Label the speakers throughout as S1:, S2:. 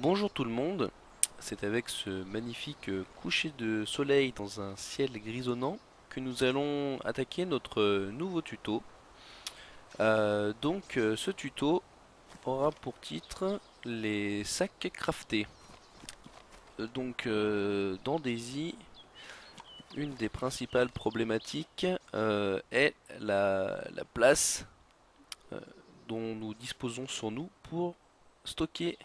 S1: Bonjour tout le monde, c'est avec ce magnifique coucher de soleil dans un ciel grisonnant que nous allons attaquer notre nouveau tuto. Ce tuto aura pour titre les sacs craftés. Dans DayZ, une des principales problématiques est la place euh, dont nous disposons sur nous pour stocker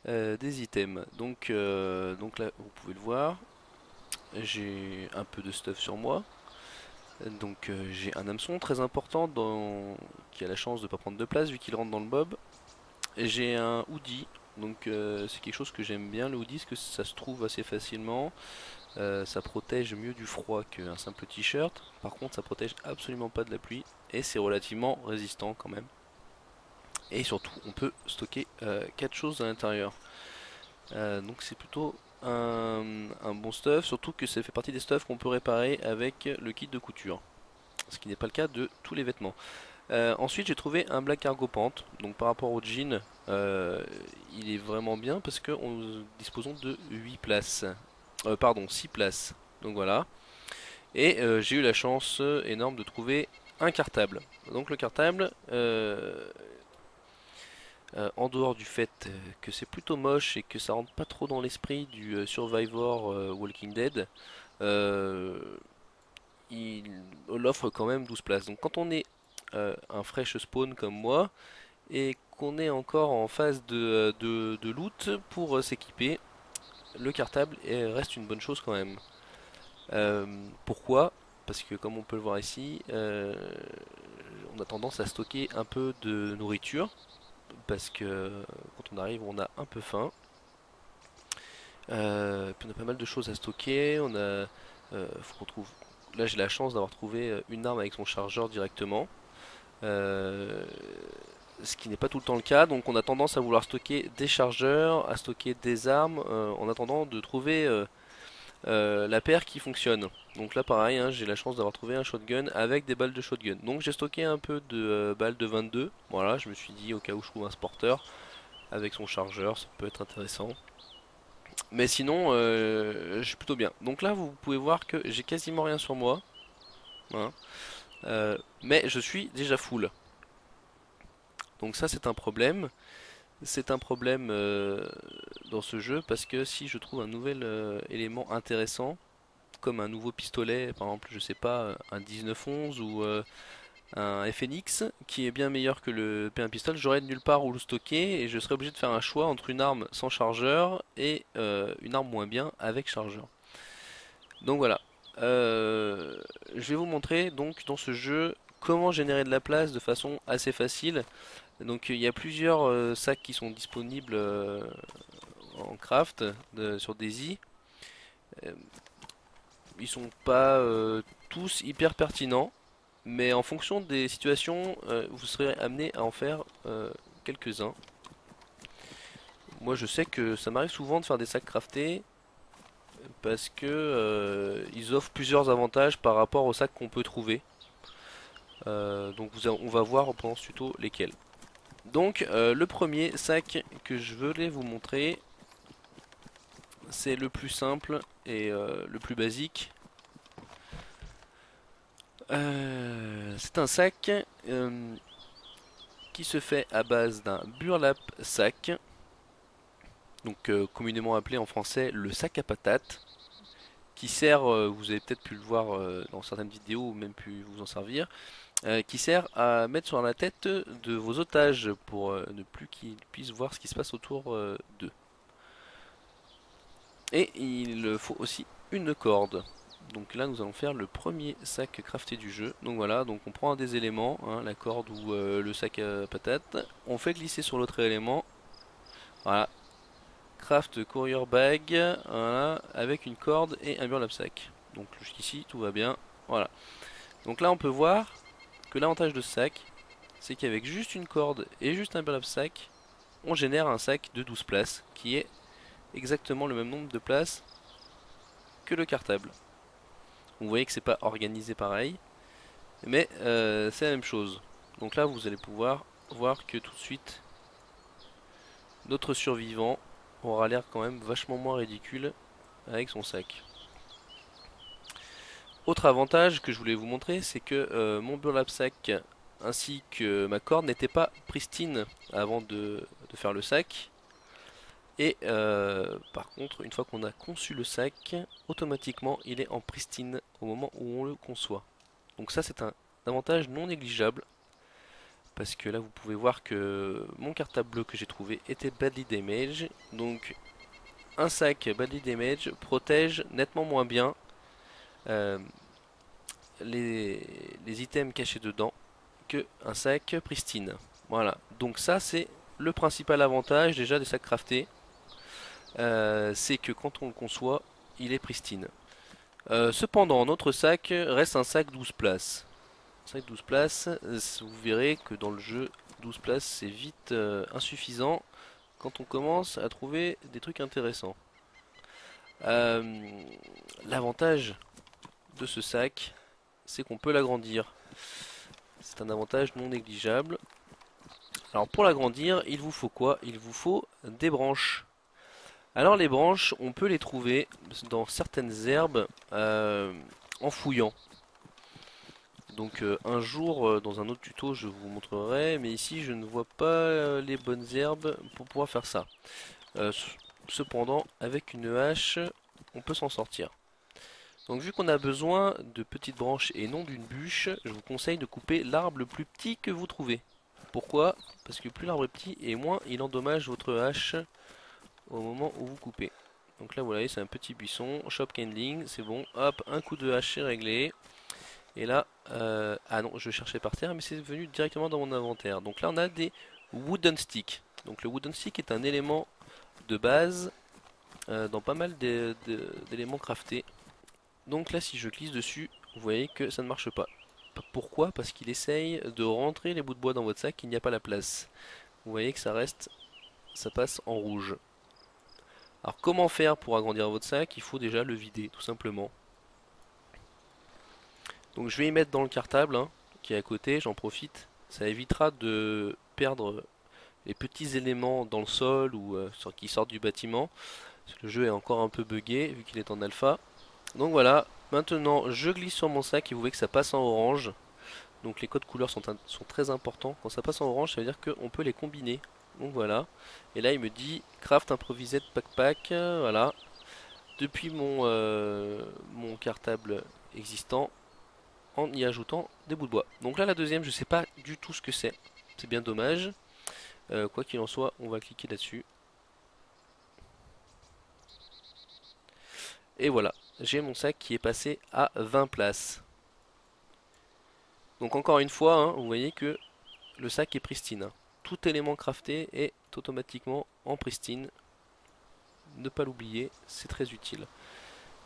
S1: des items. Donc là, vous pouvez le voir, j'ai un peu de stuff sur moi. J'ai un hameçon très important qui a la chance de ne pas prendre de place vu qu'il rentre dans le mob. Et j'ai un hoodie, c'est quelque chose que j'aime bien le hoodie parce que ça se trouve assez facilement. Ça protège mieux du froid qu'un simple t-shirt. Par contre ça protège absolument pas de la pluie et c'est relativement résistant quand même. Et surtout on peut stocker 4 choses à l'intérieur. Donc c'est plutôt un bon stuff, surtout que ça fait partie des stuffs qu'on peut réparer avec le kit de couture, ce qui n'est pas le cas de tous les vêtements. Ensuite j'ai trouvé un Black Cargo Pant, donc par rapport au jean, il est vraiment bien parce que nous disposons de 8 places, pardon 6 places, donc voilà. Et j'ai eu la chance énorme de trouver un cartable. Donc le cartable, en dehors du fait que c'est plutôt moche et que ça rentre pas trop dans l'esprit du Survivor Walking Dead, euh, il offre quand même 12 places. Donc quand on est un fresh spawn comme moi et qu'on est encore en phase de loot pour s'équiper, le cartable reste une bonne chose quand même. Pourquoi? Parce que comme on peut le voir ici, on a tendance à stocker un peu de nourriture parce que quand on arrive on a un peu faim. Puis on a pas mal de choses à stocker. Faut qu'on trouve. Là j'ai la chance d'avoir trouvé une arme avec son chargeur directement. Euh, Ce qui n'est pas tout le temps le cas. Donc on a tendance à vouloir stocker des chargeurs, à stocker des armes, en attendant de trouver la paire qui fonctionne. Donc là pareil, hein, j'ai la chance d'avoir trouvé un shotgun avec des balles de shotgun. Donc j'ai stocké un peu de balles de 22. Voilà, je me suis dit au cas où je trouve un sporteur avec son chargeur, ça peut être intéressant. Mais sinon, je suis plutôt bien. Donc là, vous pouvez voir que j'ai quasiment rien sur moi, hein. Mais je suis déjà full. Donc ça, c'est un problème. C'est un problème dans ce jeu parce que si je trouve un nouvel élément intéressant, comme un nouveau pistolet, par exemple, je sais pas, un 1911 ou un FNX qui est bien meilleur que le P1 pistol, j'aurais de nulle part où le stocker et je serais obligé de faire un choix entre une arme sans chargeur et une arme moins bien avec chargeur. Donc voilà. Je vais vous montrer donc dans ce jeu comment générer de la place de façon assez facile. Donc il y a plusieurs sacs qui sont disponibles en craft sur DayZ. Euh, Ils sont pas tous hyper pertinents, mais en fonction des situations, vous serez amené à en faire quelques-uns. Moi je sais que ça m'arrive souvent de faire des sacs craftés parce que ils offrent plusieurs avantages par rapport aux sacs qu'on peut trouver. On va voir pendant ce tuto lesquels. Le premier sac que je voulais vous montrer, c'est le plus simple et le plus basique. C'est un sac qui se fait à base d'un burlap sac, communément appelé en français le sac à patates, qui sert, vous avez peut-être pu le voir dans certaines vidéos ou même pu vous en servir, qui sert à mettre sur la tête de vos otages pour ne plus qu'ils puissent voir ce qui se passe autour d'eux. Et il faut aussi une corde. Donc là nous allons faire le premier sac crafté du jeu. Donc voilà, donc on prend un des éléments, hein, la corde ou le sac à patates, on fait glisser sur l'autre élément. Voilà, craft courier bag, voilà, avec une corde et un burlap sac. Donc jusqu'ici tout va bien. Voilà. Donc là on peut voir que l'avantage de ce sac, c'est qu'avec juste une corde et juste un burlap sac, on génère un sac de 12 places qui est exactement le même nombre de places que le cartable. Vous voyez que c'est pas organisé pareil, mais c'est la même chose. Donc là vous allez pouvoir voir que tout de suite notre survivant aura l'air quand même vachement moins ridicule avec son sac. Autre avantage que je voulais vous montrer, c'est que mon burlap sac ainsi que ma corde n'étaient pas pristines avant de faire le sac. Et par contre, une fois qu'on a conçu le sac, automatiquement il est en pristine au moment où on le conçoit. Donc ça c'est un avantage non négligeable, parce que là vous pouvez voir que mon cartable bleu que j'ai trouvé était badly damaged. Donc un sac badly damaged protège nettement moins bien euh, les, les items cachés dedans que un sac pristine. Voilà, donc ça c'est le principal avantage déjà des sacs craftés. C'est que quand on le conçoit, il est pristine. Cependant, notre sac reste un sac 12 places. Un sac 12 places, vous verrez que dans le jeu, 12 places c'est vite insuffisant quand on commence à trouver des trucs intéressants. Euh, L'avantage de ce sac, c'est qu'on peut l'agrandir. C'est un avantage non négligeable. Alors pour l'agrandir, il vous faut quoi? Il vous faut des branches. Alors les branches, on peut les trouver dans certaines herbes en fouillant. Donc un jour, dans un autre tuto, je vous montrerai, mais ici je ne vois pas les bonnes herbes pour pouvoir faire ça. Euh, Cependant, avec une hache, on peut s'en sortir. Donc vu qu'on a besoin de petites branches et non d'une bûche, je vous conseille de couper l'arbre le plus petit que vous trouvez. Pourquoi? Parce que plus l'arbre est petit et moins il endommage votre hache au moment où vous coupez. Donc là vous voyez c'est un petit buisson, shop kindling, c'est bon, hop, un coup de hache c'est réglé. Et là, ah non, je cherchais par terre mais c'est venu directement dans mon inventaire. Donc là on a des wooden sticks. Donc le wooden stick est un élément de base dans pas mal d'éléments craftés. Donc là si je glisse dessus, vous voyez que ça ne marche pas. Pourquoi? Parce qu'il essaye de rentrer les bouts de bois dans votre sac, il n'y a pas la place. Vous voyez que ça reste, ça passe en rouge. Alors comment faire pour agrandir votre sac? Il faut déjà le vider tout simplement. Donc je vais y mettre dans le cartable hein, qui est à côté, j'en profite. Ça évitera de perdre les petits éléments dans le sol ou qui sortent du bâtiment. Parce que le jeu est encore un peu buggé vu qu'il est en alpha. Donc voilà, maintenant je glisse sur mon sac et vous voyez que ça passe en orange. Donc les codes couleurs sont très importants. Quand ça passe en orange, ça veut dire qu'on peut les combiner. Donc voilà. Et là il me dit craft improvised backpack. Voilà. Depuis mon cartable existant en y ajoutant des bouts de bois. Donc là la deuxième je sais pas du tout ce que c'est. C'est bien dommage. Quoi qu'il en soit, on va cliquer là-dessus. Et voilà, j'ai mon sac qui est passé à 20 places. Donc encore une fois, hein, vous voyez que le sac est pristine. Hein. Tout élément crafté est automatiquement en pristine. Ne pas l'oublier, c'est très utile.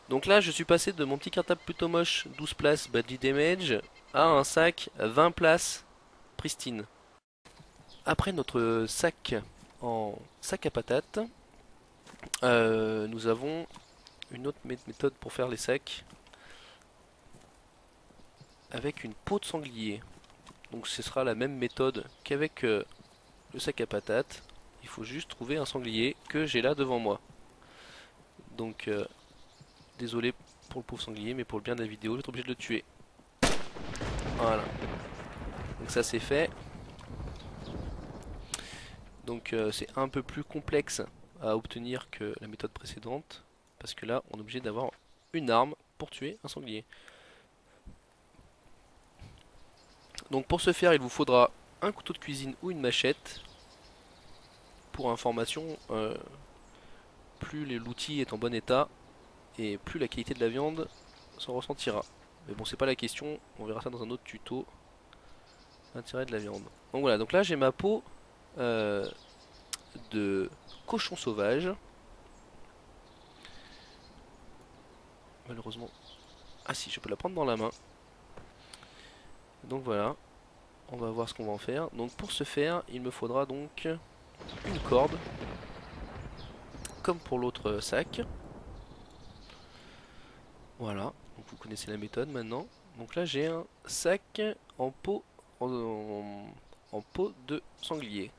S1: Donc là, je suis passé de mon petit cartable plutôt moche, 12 places badly damage, à un sac 20 places pristine. Après notre sac en sac à patates, nous avons une autre méthode pour faire les sacs avec une peau de sanglier. Donc ce sera la même méthode qu'avec le sac à patates. Il faut juste trouver un sanglier que j'ai là devant moi. Donc désolé pour le pauvre sanglier, mais pour le bien de la vidéo, je vais être obligé de le tuer. Voilà. Donc ça c'est fait. Donc c'est un peu plus complexe à obtenir que la méthode précédente. Parce que là on est obligé d'avoir une arme pour tuer un sanglier. Donc pour ce faire il vous faudra un couteau de cuisine ou une machette. Pour information, plus l'outil est en bon état et plus la qualité de la viande s'en ressentira. Mais bon c'est pas la question, on verra ça dans un autre tuto. L'intérêt de la viande. Donc voilà, donc là j'ai ma peau euh, de cochon sauvage. Malheureusement. Ah si, je peux la prendre dans la main. Donc voilà, on va voir ce qu'on va en faire. Donc pour ce faire, il me faudra donc une corde, comme pour l'autre sac. Voilà, donc vous connaissez la méthode maintenant. Donc là j'ai un sac en peau en peau de sanglier.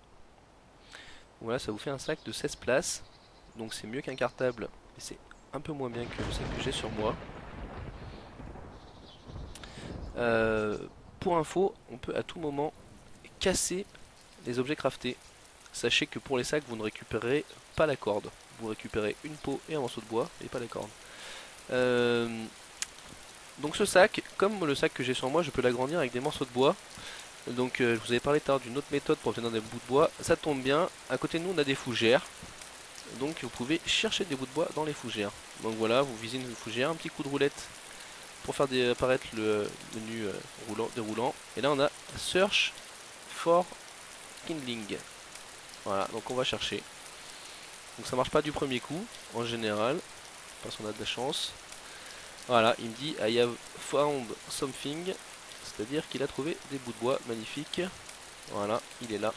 S1: Voilà, ça vous fait un sac de 16 places. donc c'est mieux qu'un cartable, mais c'est un peu moins bien que celle que j'ai sur moi. Euh, pour info, on peut à tout moment casser les objets craftés. Sachez que pour les sacs, vous ne récupérez pas la corde. Vous récupérez une peau et un morceau de bois, et pas la corde. Euh, donc ce sac, comme le sac que j'ai sur moi, je peux l'agrandir avec des morceaux de bois. Donc je vous avais parlé tout à l'heure d'une autre méthode pour obtenir des bouts de bois. Ça tombe bien, à côté de nous on a des fougères. Donc vous pouvez chercher des bouts de bois dans les fougères. Donc voilà, vous visez une fougère, un petit coup de roulette pour faire apparaître le menu déroulant. Et là on a Search for Kindling. Voilà, donc on va chercher. Donc ça marche pas du premier coup, en général, parce qu'on a de la chance. Voilà, il me dit I have found something, c'est-à-dire qu'il a trouvé des bouts de bois magnifiques. Voilà, il est là.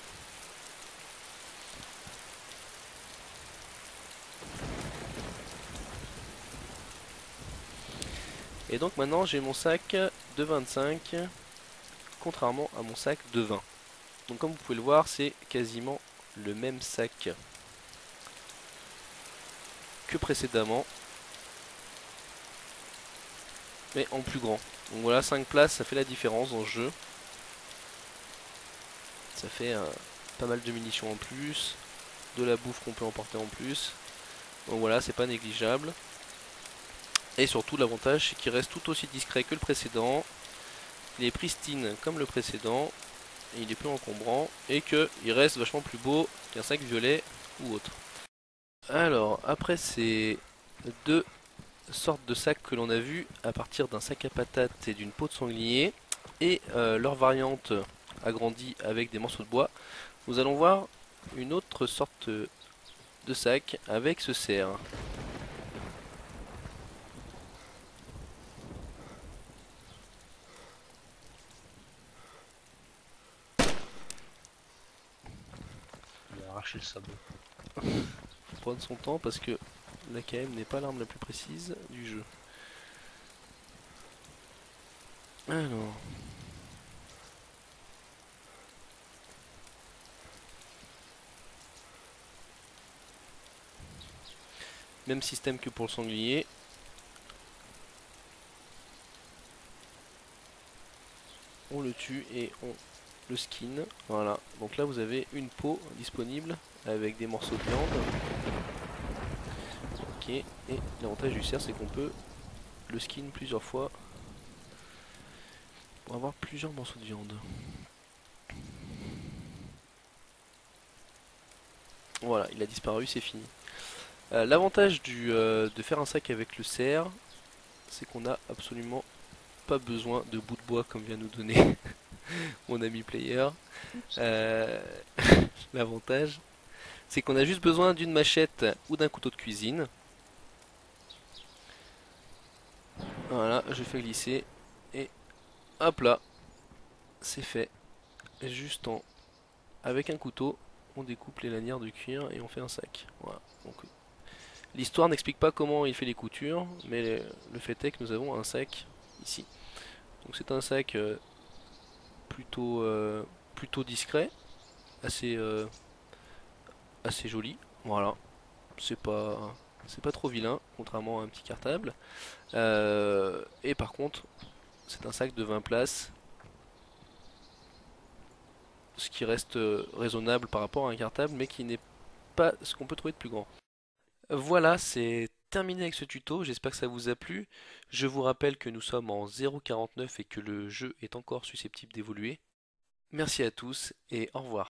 S1: Et donc maintenant j'ai mon sac de 25, contrairement à mon sac de 20. Donc comme vous pouvez le voir, c'est quasiment le même sac que précédemment, mais en plus grand. Donc voilà, 5 places, ça fait la différence dans le jeu. Ça fait pas mal de munitions en plus, de la bouffe qu'on peut emporter en plus. Donc voilà, c'est pas négligeable. Et surtout l'avantage c'est qu'il reste tout aussi discret que le précédent. Il est pristine comme le précédent. Et il est plus encombrant. Et qu'il reste vachement plus beau qu'un sac violet ou autre. Alors, après ces deux sortes de sacs que l'on a vu à partir d'un sac à patates et d'une peau de sanglier, et leur variante agrandie avec des morceaux de bois, nous allons voir une autre sorte de sac avec ce cerf.
S2: Il a arraché le sabot.
S1: Faut prendre son temps parce que l'AKM n'est pas l'arme la plus précise du jeu. Alors, même système que pour le sanglier. On le tue et on le skin. Voilà, donc là vous avez une peau disponible avec des morceaux de viande. Ok, et l'avantage du cerf c'est qu'on peut le skin plusieurs fois pour avoir plusieurs morceaux de viande. Voilà, il a disparu, c'est fini. L'avantage de faire un sac avec le cerf, c'est qu'on a absolument pas besoin de bouts de bois comme vient nous donner mon ami player. Euh, L'avantage, c'est qu'on a juste besoin d'une machette ou d'un couteau de cuisine. Voilà, je fais glisser et hop là, c'est fait. Juste avec un couteau, on découpe les lanières de cuir et on fait un sac. Voilà. Donc l'histoire n'explique pas comment il fait les coutures, mais le fait est que nous avons un sac ici. Donc c'est un sac plutôt discret, assez assez joli. Voilà, c'est pas trop vilain, contrairement à un petit cartable. Et par contre, c'est un sac de 20 places, ce qui reste raisonnable par rapport à un cartable, mais qui n'est pas ce qu'on peut trouver de plus grand. Voilà, c'est terminé avec ce tuto, j'espère que ça vous a plu. Je vous rappelle que nous sommes en 0.49 et que le jeu est encore susceptible d'évoluer. Merci à tous et au revoir.